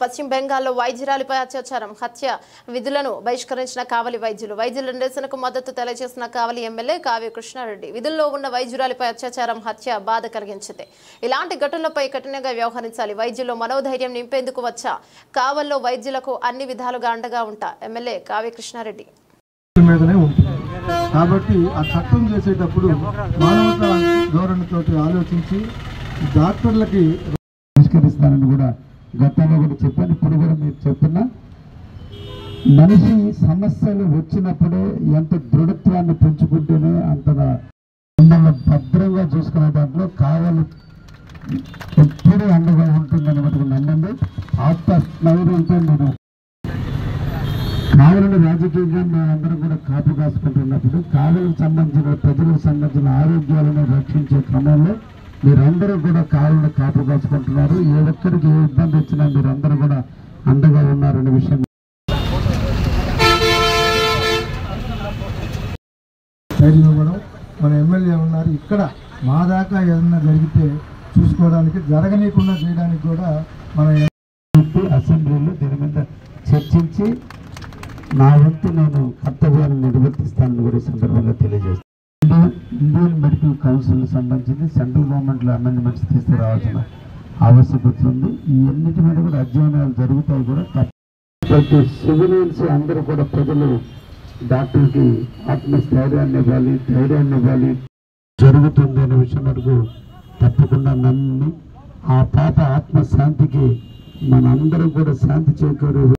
పశ్చిమ బెంగాల్లో వైద్యురాలిపై అత్యాచారం హత్య విధులను బహిష్కరించిన కావలి వైద్యుల నిరసనకు మద్దతు తెలియజేసిన కావలి ఎమ్మెల్యే కావ్య కృష్ణారెడ్డి విధుల్లో ఉన్న వైద్యురాలిపై అత్యాచారం హత్య బాధ కలిగించింది. ఇలాంటి ఘటనలపై కఠినంగా వ్యవహరించాలి. వైద్యుల్లో మనోధైర్యం నింపేందుకు వచ్చా కావల్లో వైద్యులకు అన్ని విధాలుగా అండగా ఉంటా ఎమ్మెల్యే కావ్య కృష్ణారెడ్డి. కాబట్టి ఆ చట్టం చేసేటప్పుడు మానవతా ధోరణితో ఆలోచించి డాక్టర్లకి పరిష్కరిస్తానని కూడా గతంలో కూడా చెప్పాను. ఇప్పుడు కూడా మీరు చెప్తున్నా మనిషి సమస్యలు వచ్చినప్పుడే ఎంత దృఢత్వాన్ని పెంచుకుంటేనే అంతగా మిమ్మల్ని భద్రంగా చూసుకునే దాంట్లో కావాలి ఎప్పుడూ అండగా ఉంటుందని మటుకు నమ్మండి. ఆత్మస్థైర్యంతో నేను కావలిని రాజకీయంగా మేమందరం కూడా కాపు కాసుకుంటున్నప్పుడు కావలికి సంబంధించిన ప్రజలకు సంబంధించిన ఆరోగ్యాలను రక్షించే క్రమంలో మీరందరూ కూడా కావలిని కాపు కాసుకుంటున్నారు. ఏ ఒక్కరికి ఏ ఇబ్బంది వచ్చినా మీరందరూ కూడా అండగా ఉన్నారనే విషయం ఇవ్వడం. మన ఎమ్మెల్యే ఉన్నారు ఇక్కడ. మా దాకా ఏదన్నా జరిగితే చూసుకోవడానికి జరగనీయకుండా చేయడానికి కూడా మన అసెంబ్లీలో దీని మీద చర్చించి నా వంతు నేను కర్తవ్యాన్ని నిర్వర్తిస్తానని కూడా ఈ సందర్భంగా తెలియజేస్తాను. ఇండియన్ మెడికల్ కౌన్సిల్ సంబంధించి సెంట్రల్ గవర్నమెంట్లో అమెండ్మెంట్స్ తీసుకురావాల్సిన ఆవశ్యకత ఉంది. ఈ అన్నిటి మీద కూడా అధ్యయనాలు జరుగుతాయి. కూడా ప్రతి సివిలియన్స్ అందరూ కూడా ప్రజలు డాక్టర్కి ఆత్మస్థైర్యాన్ని ఇవ్వాలి, ధైర్యాన్ని ఇవ్వాలి. జరుగుతుంది అనే విషయం వరకు తప్పకుండా నమ్మి ఆ పాప ఆత్మశాంతికి మనందరం కూడా శాంతి చేకూరు